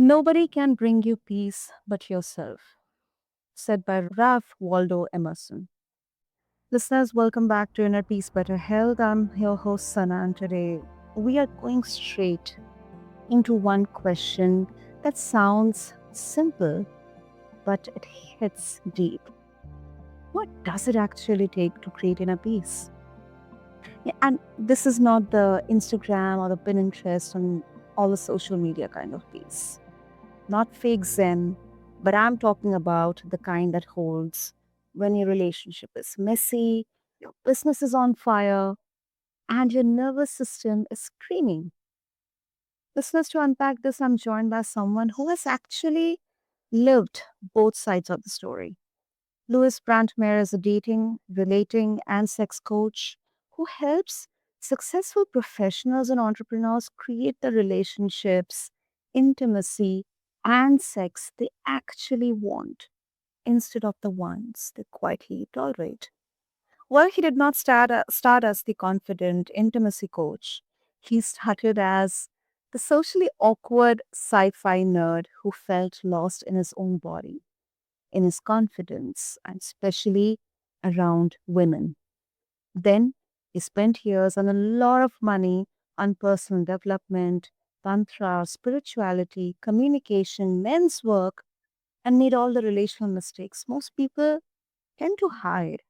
Nobody can bring you peace but yourself, said by Ralph Waldo Emerson. Listeners, welcome back to Inner Peace Better Health. I'm your host Sana, and today we are going straight into one question that sounds simple, but it hits deep. What does it actually take to create inner peace? Yeah, and this is not the Instagram or the Pinterest and all the social media kind of peace. Not fake Zen, but I'm talking about the kind that holds when your relationship is messy, your business is on fire, and your nervous system is screaming. Listeners, to unpack this, I'm joined by someone who has actually lived both sides of the story. Louis Brantmeier is a dating, relating, and sex coach who helps successful professionals and entrepreneurs create the relationships, intimacy, and sex they actually want instead of the ones they quietly tolerate. Well, he did not start as the confident intimacy coach. He started as the socially awkward sci fi nerd who felt lost in his own body, in his confidence, and especially around women. Then he spent years and a lot of money on personal development, tantra, spirituality, communication, men's work, and made all the relational mistakes most people tend to hide.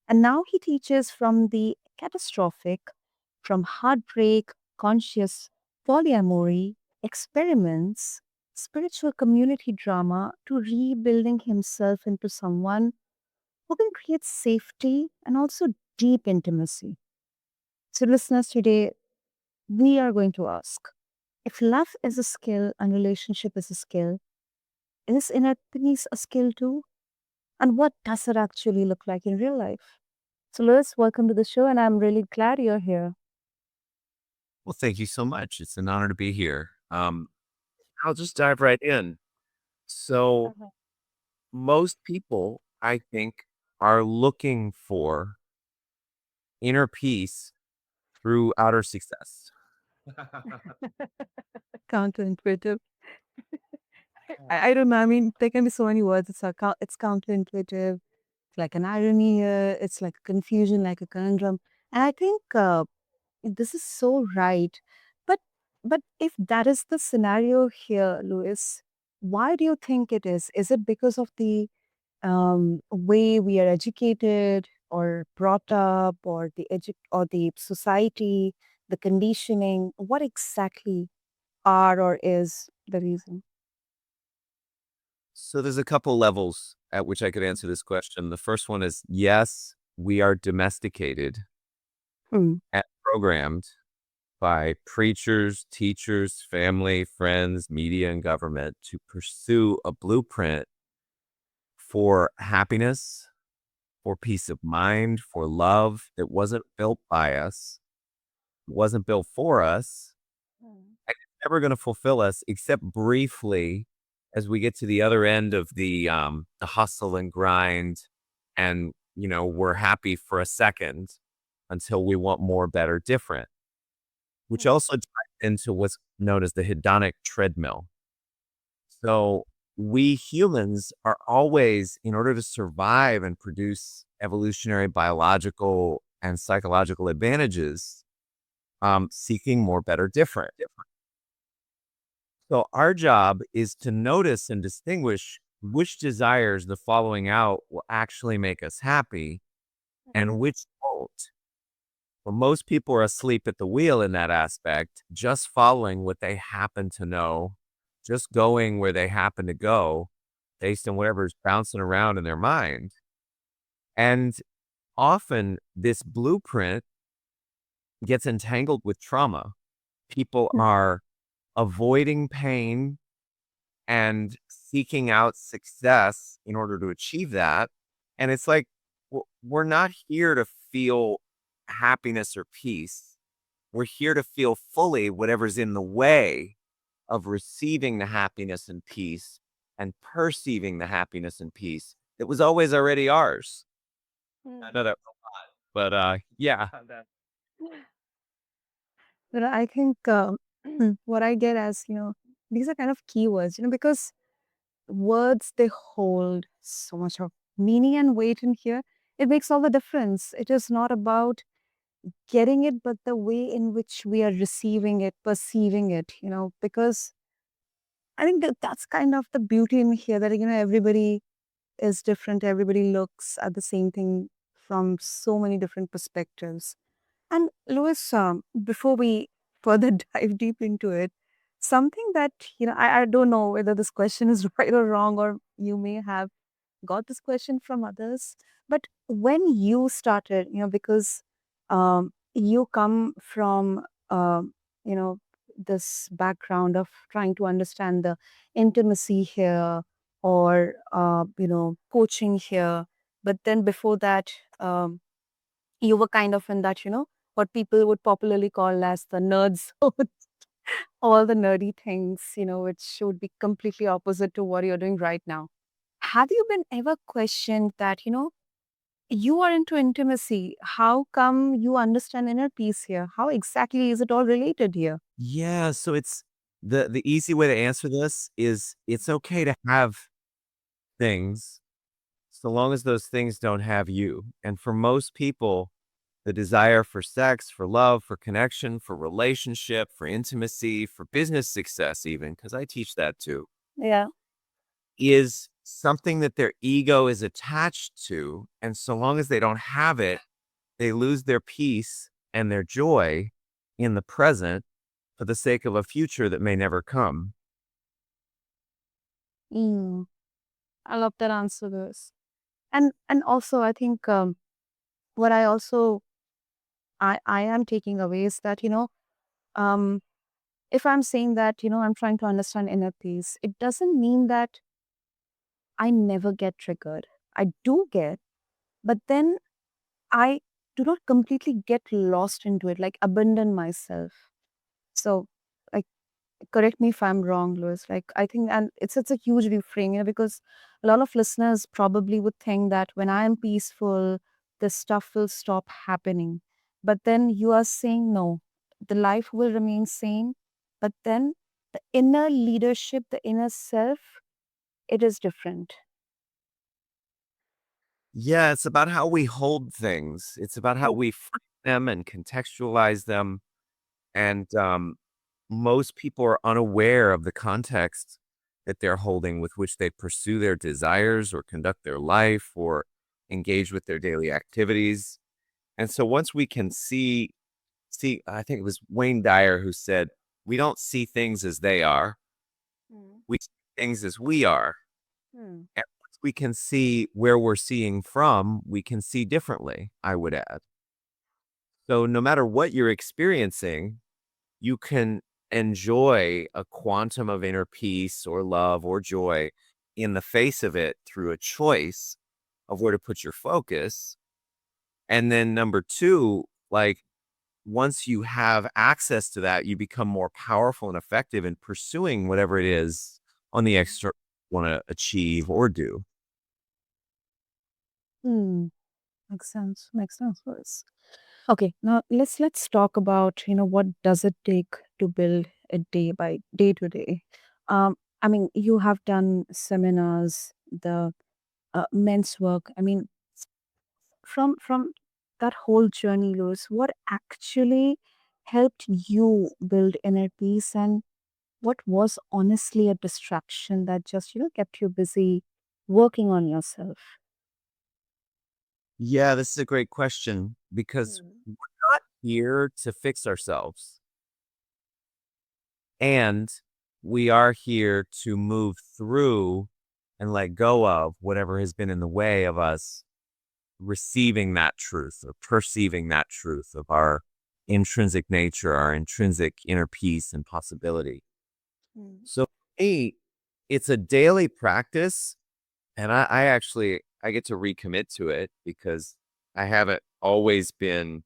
And now he teaches from the catastrophic, from heartbreak, conscious polyamory, experiments, spiritual community drama, to rebuilding himself into someone who can create safety and also deep intimacy. So, listeners, today we are going to ask if love is a skill and relationship is a skill, is inner peace a skill too? And what does it actually look like in real life? So, Lewis, welcome to the show, and I'm really glad you're here. Well, thank you so much. It's an honor to be here. I'll just dive right in. So, Uh-huh. most people, I think, are looking for inner peace through outer success. Counterintuitive. I don't know. I mean, there can be so many words. It's counterintuitive. It's like an irony here. It's like a confusion, like a conundrum. And I think this is so right. But but if that is the scenario here, Louis, why do you think it is? Is it because of the way we are educated or brought up, or or the society, the conditioning? What exactly are or is the reason? So, there's a couple levels at which I could answer this question. The first one is yes, we are domesticated Hmm. and programmed by preachers, teachers, family, friends, media, and government to pursue a blueprint for happiness, for peace of mind, for love that wasn't built by us, wasn't built for us, Mm. and it's never gonna fulfill us except briefly as we get to the other end of the hustle and grind and, we're happy for a second until we want more, better, different, which Mm. also ties into what's known as the hedonic treadmill. So we humans are always, in order to survive and produce evolutionary, biological, and psychological advantages, seeking more, better, different. So our job is to notice and distinguish which desires the following out will actually make us happy and which won't. Well, most people are asleep at the wheel in that aspect, just following what they happen to know, just going where they happen to go based on whatever's bouncing around in their mind. And often this blueprint gets entangled with trauma. People are avoiding pain and seeking out success in order to achieve that. And it's like, we're not here to feel happiness or peace. We're here to feel fully whatever's in the way of receiving the happiness and peace and perceiving the happiness and peace that was always already ours. I Mm. know that, but yeah. But I think what I get as these are kind of keywords, because words, they hold so much of meaning and weight in here. It makes all the difference. It is not about getting it, but the way in which we are receiving it, perceiving it, because I think that that's kind of the beauty in here that, everybody is different. Everybody looks at the same thing from so many different perspectives. And Louis, before we further dive deep into it, something that, I don't know whether this question is right or wrong, or you may have got this question from others. But when you started, because you come from, you know, this background of trying to understand the intimacy here, or, coaching here. But then before that, um, you were kind of in that, what people would popularly call as the nerds, all the nerdy things, which would be completely opposite to what you're doing right now. Have you been ever questioned that, you are into intimacy? How come you understand inner peace here? How exactly is it all related here? Yeah, so it's the easy way to answer this is it's okay to have things so long as those things don't have you. And for most people, the desire for sex, for love, for connection, for relationship, for intimacy, for business success, even, because I teach that too, Yeah. is something that their ego is attached to. And so long as they don't have it, they lose their peace and their joy in the present for the sake of a future that may never come. Mm, I love that answer, this. And also, I think what I also I am taking away is that, um, if I'm saying that, I'm trying to understand inner peace, it doesn't mean that I never get triggered. I do get, but then I do not completely get lost into it, like abandon myself. So, like, correct me if I'm wrong, Louis. Like, I think, and it's a huge reframe, because a lot of listeners probably would think that when I am peaceful, this stuff will stop happening. But then you are saying no, the life will remain same. But then the inner leadership, the inner self, it is different. Yeah, it's about how we hold things. It's about how we frame them and contextualize them. And most people are unaware of the context that they're holding with which they pursue their desires or conduct their life or engage with their daily activities. And so once we can see, I think it was Wayne Dyer who said, we don't see things as they are, Mm. we see things as we are. Hmm. And once we can see where we're seeing from, we can see differently, I would add. So no matter what you're experiencing, you can enjoy a quantum of inner peace or love or joy in the face of it through a choice of where to put your focus. And then number two, like once you have access to that, you become more powerful and effective in pursuing whatever it is on the external want to achieve or do. Hmm. Makes sense. Makes sense. Louis. Okay, now let's talk about, what does it take to build a day by day to day. I mean, you have done seminars, the men's work. I mean, from that whole journey, Louis, what actually helped you build inner peace, and what was honestly a distraction that just, kept you busy working on yourself? Yeah, this is a great question because Mm. we're not here to fix ourselves. And we are here to move through and let go of whatever has been in the way of us receiving that truth or perceiving that truth of our intrinsic nature, our intrinsic inner peace and possibility. Mm. So for me, it's a daily practice. And I actually I get to recommit to it because I haven't always been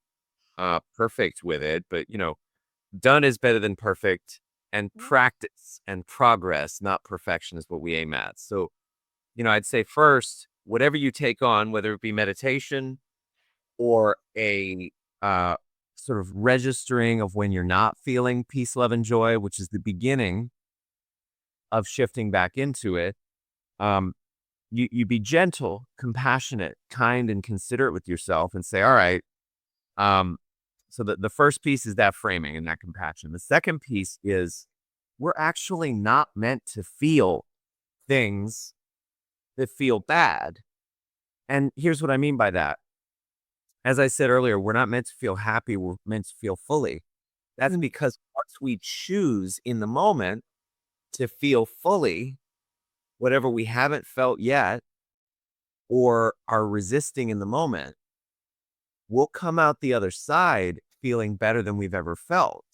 perfect with it, but done is better than perfect, and Yeah. practice and progress, not perfection, is what we aim at. So, I'd say first, whatever you take on, whether it be meditation or a uh, sort of registering of when you're not feeling peace, love, and joy, which is the beginning of shifting back into it, um, you be gentle, compassionate, kind, and considerate with yourself and say, all right, um, so the first piece is that framing and that compassion. The second piece is we're actually not meant to feel things that feel bad. And here's what I mean by that. As I said earlier, we're not meant to feel happy, we're meant to feel fully. That's Mm. because once we choose in the moment to feel fully whatever we haven't felt yet or are resisting in the moment, we'll come out the other side feeling better than we've ever felt.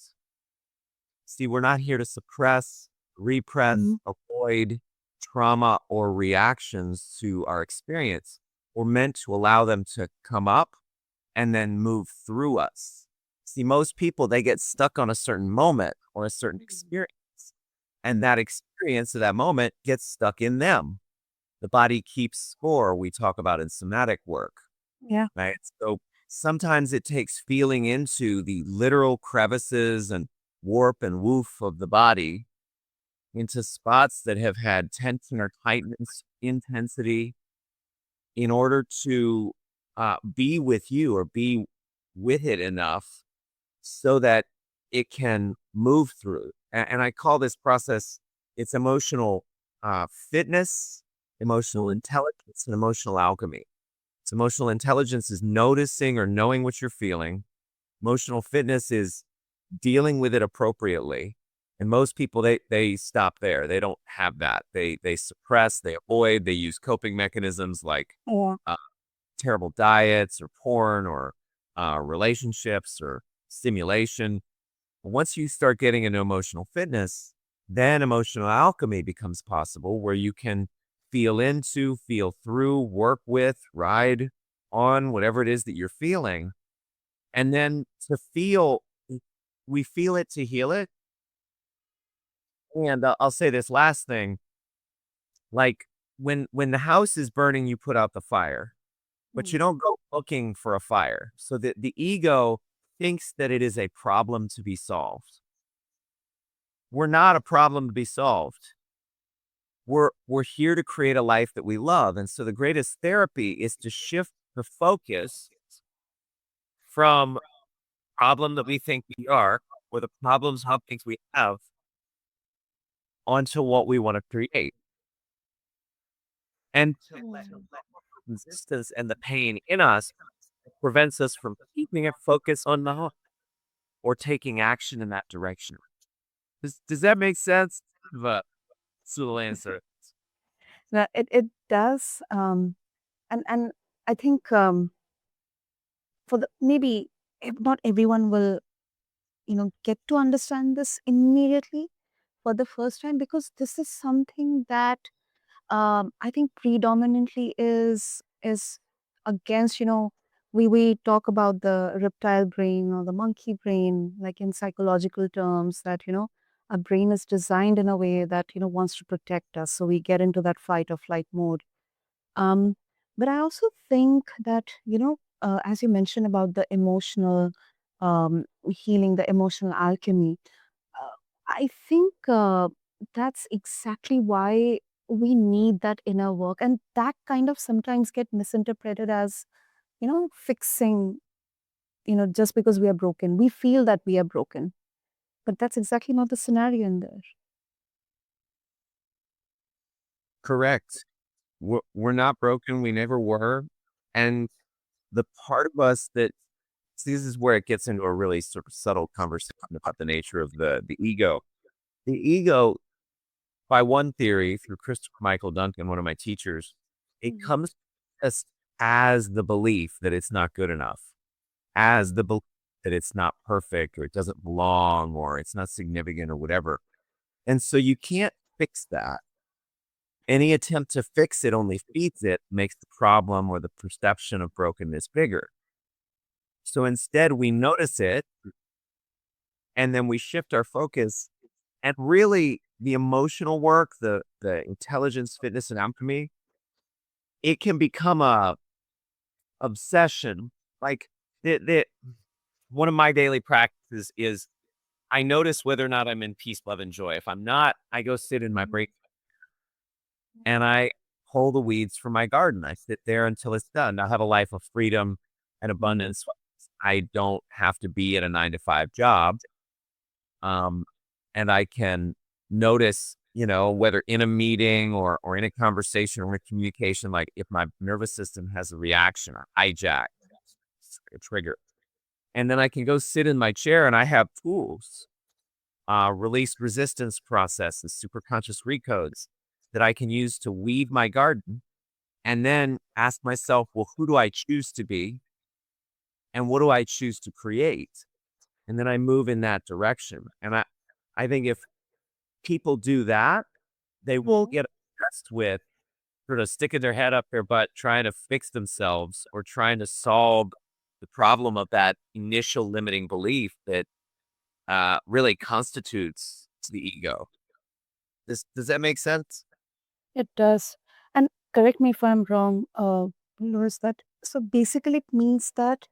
See, we're not here to suppress, repress, Mhm. avoid trauma or reactions to our experience. We're meant to allow them to come up and then move through us. See, most people, they get stuck on a certain moment or a certain experience, and that experience of that moment gets stuck in them. The body keeps score, we talk about in somatic work, Yeah. right? So sometimes it takes feeling into the literal crevices and warp and woof of the body into spots that have had tension or tightness, intensity, in order to be with you or be with it enough so that it can move through. And I call this process, it's emotional fitness, emotional intelligence, and emotional alchemy. So emotional intelligence is noticing or knowing what you're feeling. Emotional fitness is dealing with it appropriately. And most people, they stop there. They don't have that. They suppress, they avoid, they use coping mechanisms like Yeah. uh, terrible diets or porn or relationships or stimulation. Once you start getting into emotional fitness, then emotional alchemy becomes possible where you can feel into, feel through, work with, ride on whatever it is that you're feeling. And then to feel, we feel it to heal it. And I'll say this last thing, like when the house is burning, you put out the fire, but you Mm. don't go looking for a fire. So the ego thinks that it is a problem to be solved. We're not a problem to be solved. We're here to create a life that we love. And so the greatest therapy is to shift the focus from problem that we think we are or the problems, how things we have onto what we want to create. And to let resistance and the pain in us prevents us from keeping a focus on the hook or taking action in that direction. Does that make sense? But little answer. Now, it does, and I think for the maybe if not everyone will get to understand this immediately for the first time because this is something that I think predominantly is against we talk about the reptile brain or the monkey brain like in psychological terms that our brain is designed in a way that wants to protect us, so we get into that fight or flight mode. um, but I also think that, as you mentioned about the emotional healing, the emotional alchemy, uh, I think that's exactly why we need that inner work. And that kind of sometimes get misinterpreted as, fixing, just because we are broken. We feel that we are broken. But that's exactly not the scenario in there. Correct. We're not broken. We never were. And the part of us that see, this is where it gets into a really sort of subtle conversation about the nature of the ego. The ego, by one theory, through Christopher Michael Duncan, one of my teachers, it Mhm. comes just as the belief that it's not good enough, as the belief that it's not perfect or it doesn't belong or it's not significant or whatever. And so you can't fix that. Any attempt to fix it only feeds it, makes the problem or the perception of brokenness bigger. So instead, we notice it and then we shift our focus. And really, the emotional work, the intelligence, fitness, and alchemy, it can become a obsession. Like the one of my daily practices is I notice whether or not I'm in peace, love, and joy. If I'm not, I go sit in my break and I pull the weeds from my garden. I sit there until it's done. I have a life of freedom and Mm. abundance. I don't have to be at a 9 to 5 job. Um, and I can notice, whether in a meeting or in a conversation or in communication, like if my nervous system has a reaction or hijack, a trigger. And then I can go sit in my chair and I have tools, release resistance processes, superconscious recodes that I can use to weed my garden and then ask myself, well, who do I choose to be? And what do I choose to create? And then I move in that direction. And I think if people do that, they won't Mhm. get obsessed with sort of sticking their head up their butt, trying to fix themselves or trying to solve the problem of that initial limiting belief that really constitutes the ego. Does that make sense? It does. And correct me if I'm wrong, Louis, that so basically it means that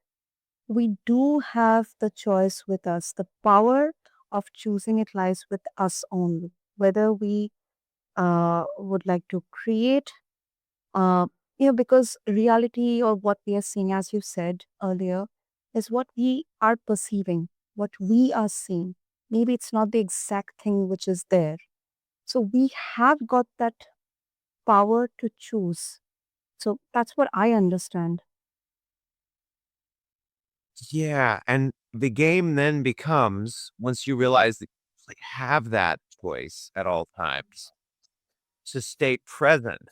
we do have the choice with us. The power of choosing it lies with us only. Whether we would like to create, uh, because reality or what we are seeing, as you said earlier, is what we are perceiving, what we are seeing. Maybe it's not the exact thing which is there. So we have got that power to choose. So that's what I understand. Yeah, and the game then becomes once you realize that you like have that choice at all times to stay present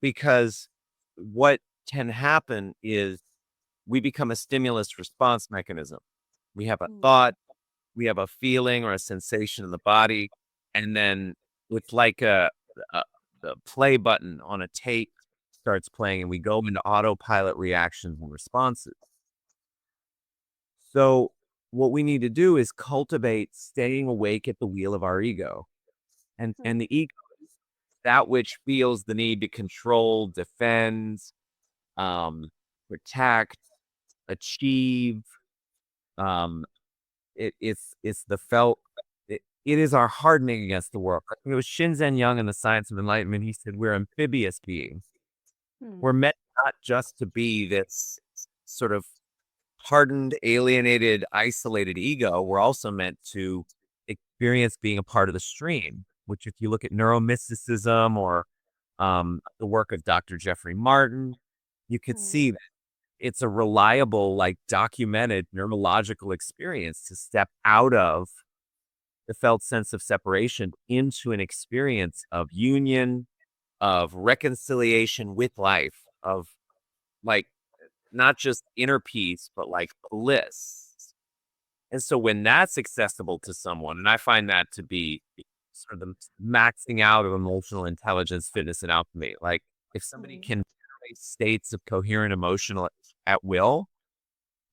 because what can happen is we become a stimulus response mechanism. We have a Mm. thought, we have a feeling or a sensation in the body, and then with like a the play button on a tape starts playing, and we go into autopilot reactions and responses. So, what we need to do is cultivate staying awake at the wheel of our ego, and the ego, that which feels the need to control, defend, protect, achieve. Um, it's the felt. It is our hardening against the world. I think it was Shinzen Young in the Science of Enlightenment. He said we're amphibious beings. We're Mm. meant not just to be this sort of hardened, alienated, isolated ego. We're also meant to experience being a part of the stream. Which, if you look at neuromysticism or the work of Dr. Jeffrey Martin, you could Mm. see it's a reliable, like documented neurological experience to step out of the felt sense of separation into an experience of union, of reconciliation with life, of like not just inner peace, but like bliss. And so when that's accessible to someone, and I find that to be sort of the maxing out of emotional intelligence, fitness, and alchemy, like if somebody Mm. can generate states of coherent emotional at will,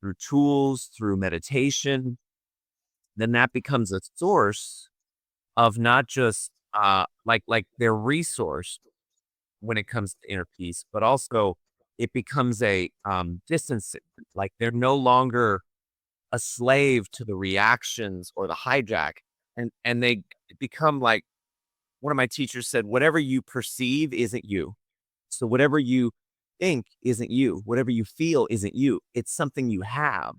through tools, through meditation, then that becomes a source of not just like their resource when it comes to inner peace, but also it becomes a distance. Like they're no longer a slave to the reactions or the hijack, and they become like one of my teachers said, whatever you perceive isn't you. So whatever you think isn't you. Whatever you feel isn't you. It's something you have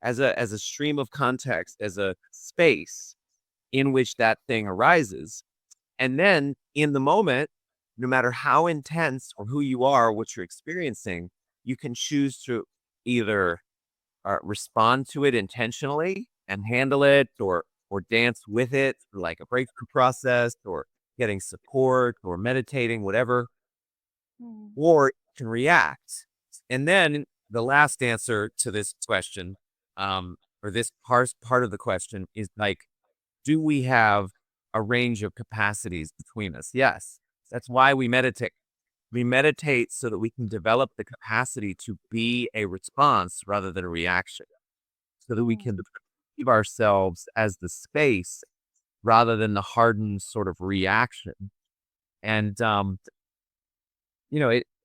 as a stream of context, as a space in which that thing arises. And then in the moment, no matter how intense or who you are, what you're experiencing, you can choose to either respond to it intentionally and handle it or dance with it through like a breakthrough process or getting support or meditating, whatever, Mm. or it can react. And then the last answer to this question, or this part of the question is like, do we have a range of capacities between us? Yes. That's why we meditate. We meditate so that we can develop the capacity to be a response rather than a reaction, so that we can Mm. perceive ourselves as the space rather than the hardened sort of reaction. And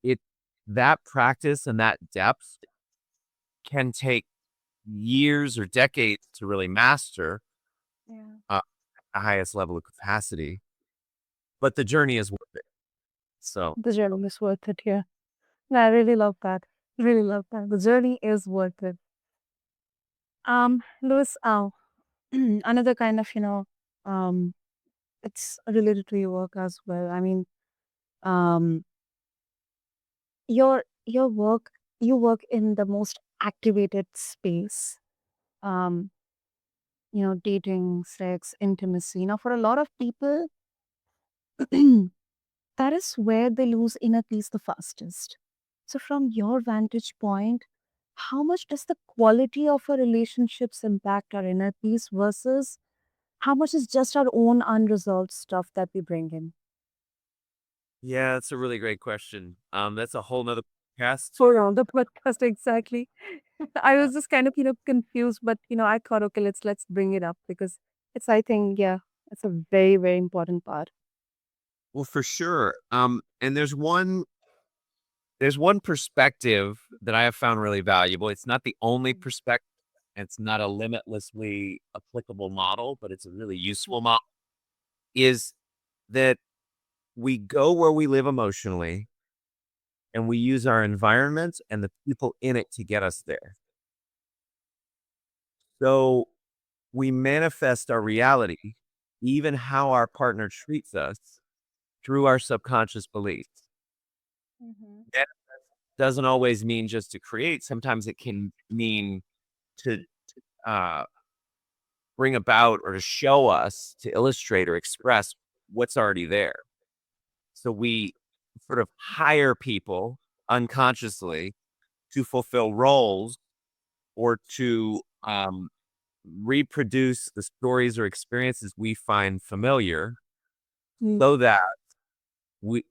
it that practice and that depth can take years or decades to really master Yeah. uh, the highest level of capacity, but the journey is worth it. So, The journey is worth it. Yeah. No, I really love that. Really love that. The journey is worth it. Louis, another kind of, it's related to your work as well. I mean, um, your work, you work in the most activated space. Um, dating, sex, intimacy. Now, for a lot of people, that is where they lose inner peace the fastest. So, from your vantage point, how much does the quality of our relationships impact our inner peace versus how much is just our own unresolved stuff that we bring in? yeah, that's a really great question. That's a whole nother podcast. For all the podcast, exactly. I was just kind of, confused, but I thought, okay, let's bring it up because it's, I think, yeah, it's a very, very important part. Well, for sure. And there's one perspective that I have found really valuable. It's not the only perspective. It's not a limitlessly applicable model, but it's a really useful model. Is that we go where we live emotionally, and we use our environment and the people in it to get us there. So we manifest our reality, even how our partner treats us, through our subconscious beliefs. Mm-hmm. That doesn't always mean just to create. Sometimes it can mean to uh, bring about or to show us, to illustrate or express what's already there. So we sort of hire people unconsciously to fulfill roles or to reproduce the stories or experiences we find familiar so that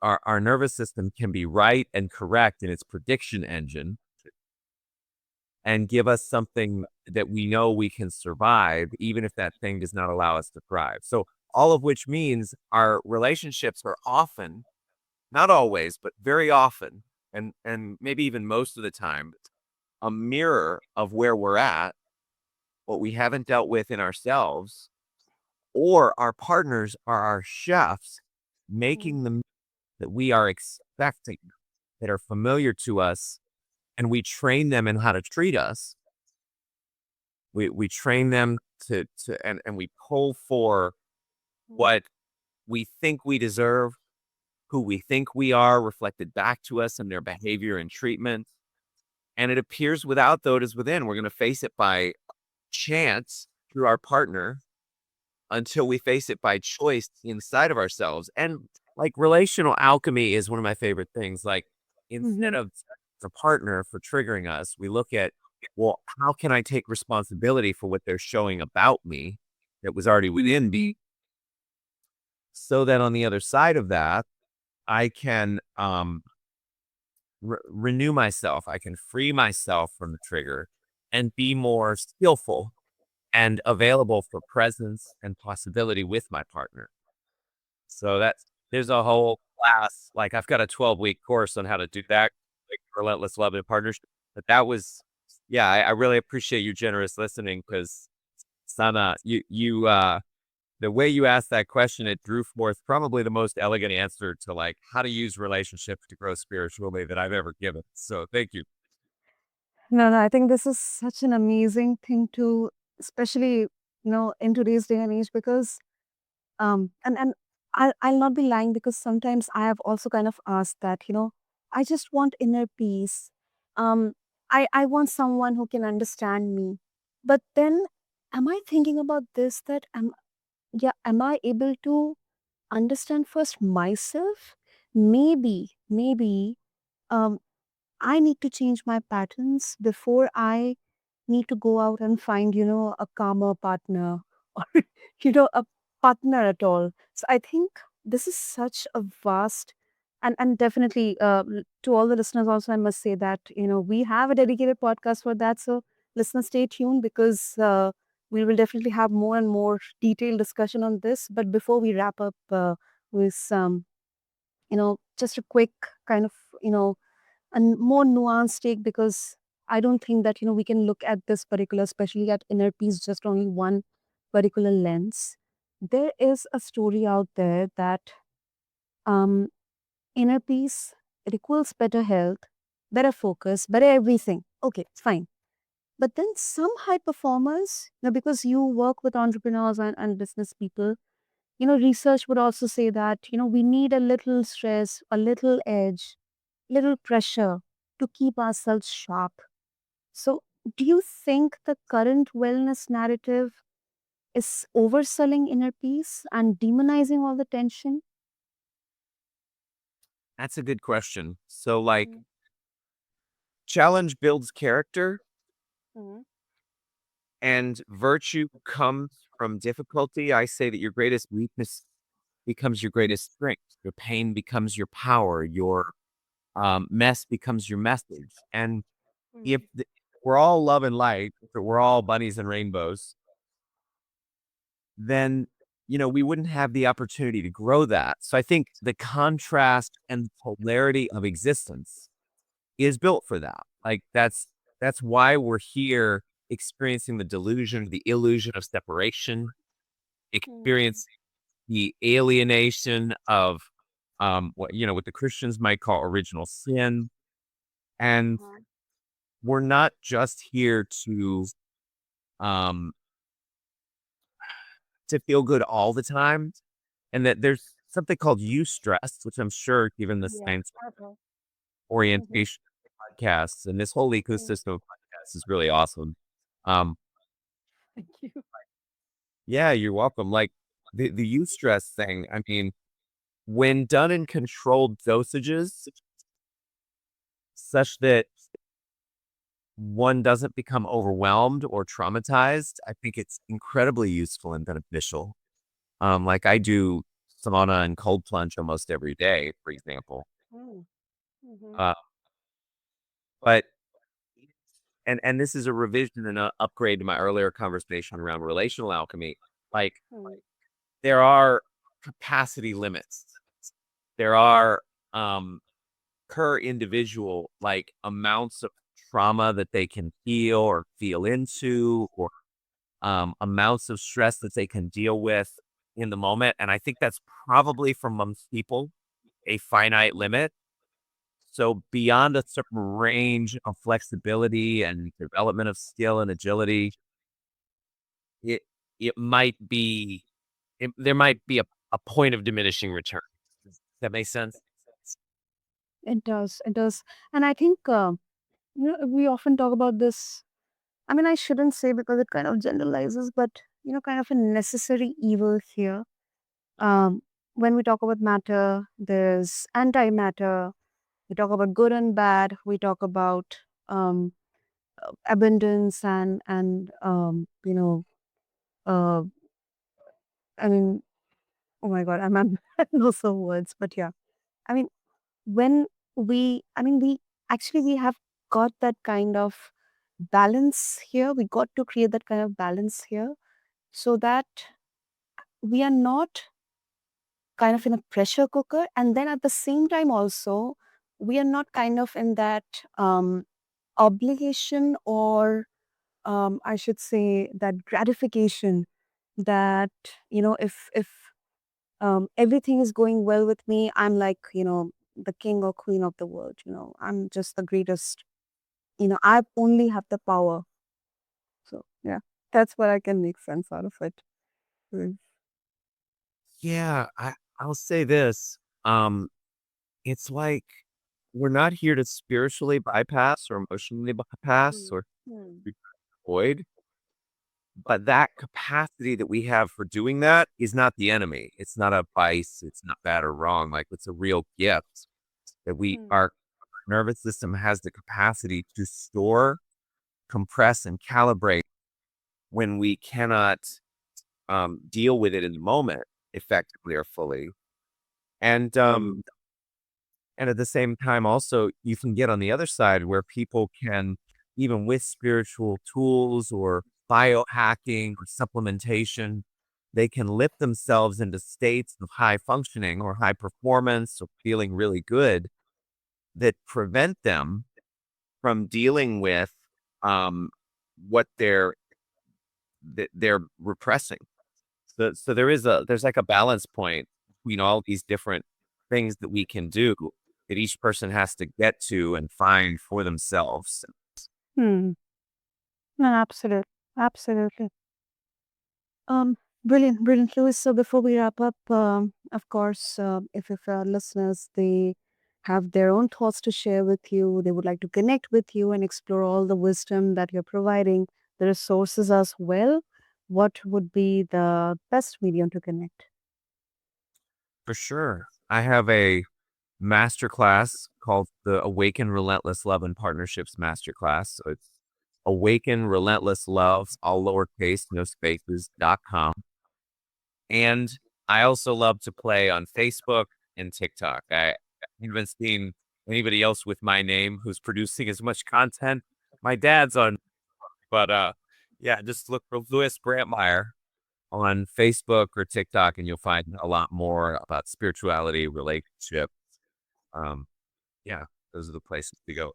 our nervous system can be right and correct in its prediction engine and give us something that we know we can survive, even if that thing does not allow us to thrive. So, all of which means our relationships are often, not always, but very often, and maybe even most of the time, a mirror of where we're at, what we haven't dealt with in ourselves, or our partners are our chefs making the meal that we are expecting, that are familiar to us, and we train them in how to treat us. We train them and we pull for what we think we deserve, who we think we are reflected back to us in their behavior and treatment. And it appears without though it is within. We're going to face it by chance through our partner until we face it by choice inside of ourselves. And like relational alchemy is one of my favorite things. Like instead Mm-hmm. of the partner for triggering us, we look at, well, how can I take responsibility for what they're showing about me that was already within me? So that on the other side of that, I can renew myself. I can free myself from the trigger and be more skillful and available for presence and possibility with my partner. So there's a whole class, like, I've got a 12-week course on how to do that, like, relentless love and partnership, but that was yeah, I really appreciate your generous listening because Sana, the way you asked that question, it drew forth probably the most elegant answer to, like, how to use relationships to grow spiritually that I've ever given. So thank you. No, no, I think this is such an amazing thing to, especially, in today's day and age, because, and I'll not be lying because sometimes I have also kind of asked that, I just want inner peace. Um, I want someone who can understand me. But then, am I thinking about this that, am I able to understand first myself? Maybe, um, I need to change my patterns before I need to go out and find, a calmer partner or, a partner at all. So I think this is such a vast and definitely to all the listeners also, I must say that, we have a dedicated podcast for that. So listeners, stay tuned because we will definitely have more and more detailed discussion on this. But before we wrap up with just a quick kind of, a more nuanced take because I don't think that, we can look at this particular, especially at inner peace, just only one particular lens. There is a story out there that um, inner peace, it equals better health, better focus, better everything. Okay, fine. But then some high performers, because you work with entrepreneurs and business people, research would also say that, we need a little stress, a little edge, little pressure to keep ourselves sharp. So, do you think the current wellness narrative is overselling inner peace and demonizing all the tension? That's a good question. So, like, Mm, challenge builds character, mm, and virtue comes from difficulty. I say that your greatest weakness becomes your greatest strength. Your pain becomes your power. Your mess becomes your message. And if mm, we're all love and light, if we're all bunnies and rainbows, then we wouldn't have the opportunity to grow that. So I think the contrast and polarity of existence is built for that. Like that's why we're here experiencing the delusion, the illusion of separation, mm, experiencing the alienation of what the Christians might call original sin. And uh-huh. we're not just here um to feel good all the time. And that there's something called eustress, which I'm sure given the Yeah. science Okay. Mm-hmm. orientation podcasts and this whole ecosystem of podcasts is really awesome. Um, Thank you. yeah, you're welcome. Like the eustress thing, I mean, when done in controlled dosages, such that one doesn't become overwhelmed or traumatized, I think it's incredibly useful and beneficial. Like I do sauna and cold plunge almost every day, for example. Mm, mm-hmm. Uh, but and this is a revision and a upgrade to my earlier conversation around relational alchemy. Like Mm, there are capacity limits. There are um per individual like amounts of trauma that they can feel or feel into or amounts of stress that they can deal with in the moment. And I think that's probably for most people a finite limit. So beyond a certain range of flexibility and development of skill and agility, it it might be there might be a point of diminishing return. Does that make sense? it does. It does. And I think, we often talk about this. I mean, I shouldn't say because it kind of generalizes, but, kind of a necessary evil here. Um, when we talk about matter, there's antimatter. We talk about good and bad. We talk about um, abundance and uh, I mean, oh my God, I'm at loss of words. But yeah, I mean, when we actually we have got that kind of balance here. We got to create that kind of balance here so that we are not kind of in a pressure cooker, and then at the same time also we are not kind of in that um, obligation or I should say that gratification that if everything is going well with me, I'm like the king or queen of the world. I'm just the greatest. I only have the power. So yeah, that's what I can make sense out of it. Mm. Yeah, I'll say this. It's like we're not here to spiritually bypass or emotionally bypass Mm. or Mm. avoid, but that capacity that we have for doing that is not the enemy. It's not a vice. It's not bad or wrong. Like it's a real gift that Mm. our nervous system has the capacity to store, compress, and calibrate when we cannot deal with it in the moment effectively or fully. And and at the same time, also you can get on the other side where people can, even with spiritual tools or biohacking or supplementation, they can lift themselves into states of high functioning or high performance or feeling really good that prevent them from dealing with um, what they're repressing. So there's like a balance point between all these different things that we can do that each person has to get to and find for themselves. Hmm. No, absolutely. Absolutely. Brilliant, brilliant, Louis. So before we wrap up, of course, if our listeners they have their own thoughts to share with you, they would like to connect with you and explore all the wisdom that you're providing, the resources as well. What would be the best medium to connect? For sure. I have a masterclass called the Awaken Relentless Love and Partnerships Masterclass. So it's Awaken Relentless Loves, all lowercase, no spaces.com. And I also love to play on Facebook and TikTok. I haven't seen anybody else with my name who's producing as much content. My dad's on, but yeah, just look for Louis Brantmeier on Facebook or TikTok, and you'll find a lot more about spirituality, relationship. Um, yeah, those are the places to go.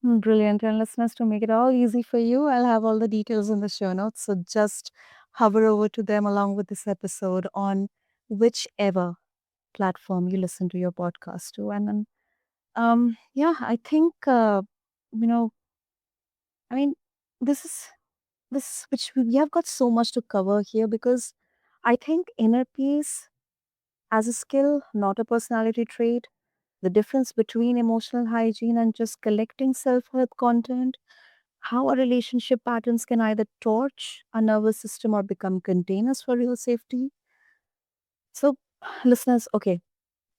Brilliant. And listeners, to make it all easy for you, I'll have all the details in the show notes. So just hover over to them along with this episode on whichever platform you listen to your podcast to. And then, yeah, I think, you know, I mean, this is this, which we have got so much to cover here because I think inner peace as a skill, not a personality trait, the difference between emotional hygiene and just collecting self help content, how our relationship patterns can either torch our nervous system or become containers for real safety. So, listeners, okay,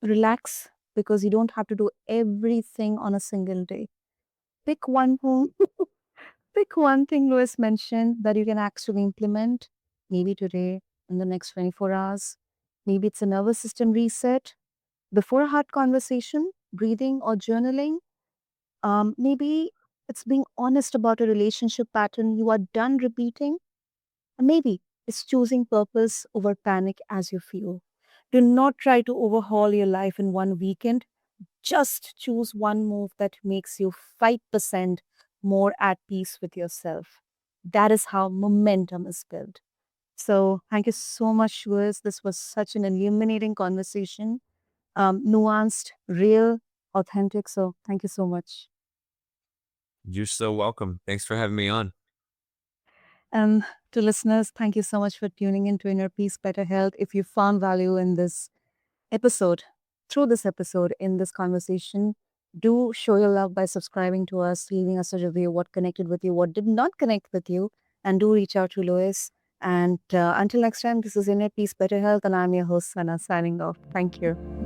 relax because you don't have to do everything on a single day. Pick one thing, pick one thing Louis mentioned that you can actually implement, maybe today, in the next 24 hours. Maybe it's a nervous system reset before a hard conversation, breathing, or journaling. Maybe it's being honest about a relationship pattern you are done repeating. And maybe it's choosing purpose over panic as you feel. Do not try to overhaul your life in one weekend. Just choose one move that makes you 5% more at peace with yourself. That is how momentum is built. So, thank you so much, Louis. This was such an illuminating conversation, nuanced, real, authentic. So, thank you so much. You're so welcome. Thanks for having me on. And to listeners, thank you so much for tuning in to Inner Peace, Better Health. If you found value in this episode, through this episode, in this conversation, do show your love by subscribing to us, leaving us a review, what connected with you, what did not connect with you, and do reach out to Lois. And until next time, this is Inner Peace, Better Health, and I'm your host, Sana, signing off. Thank you.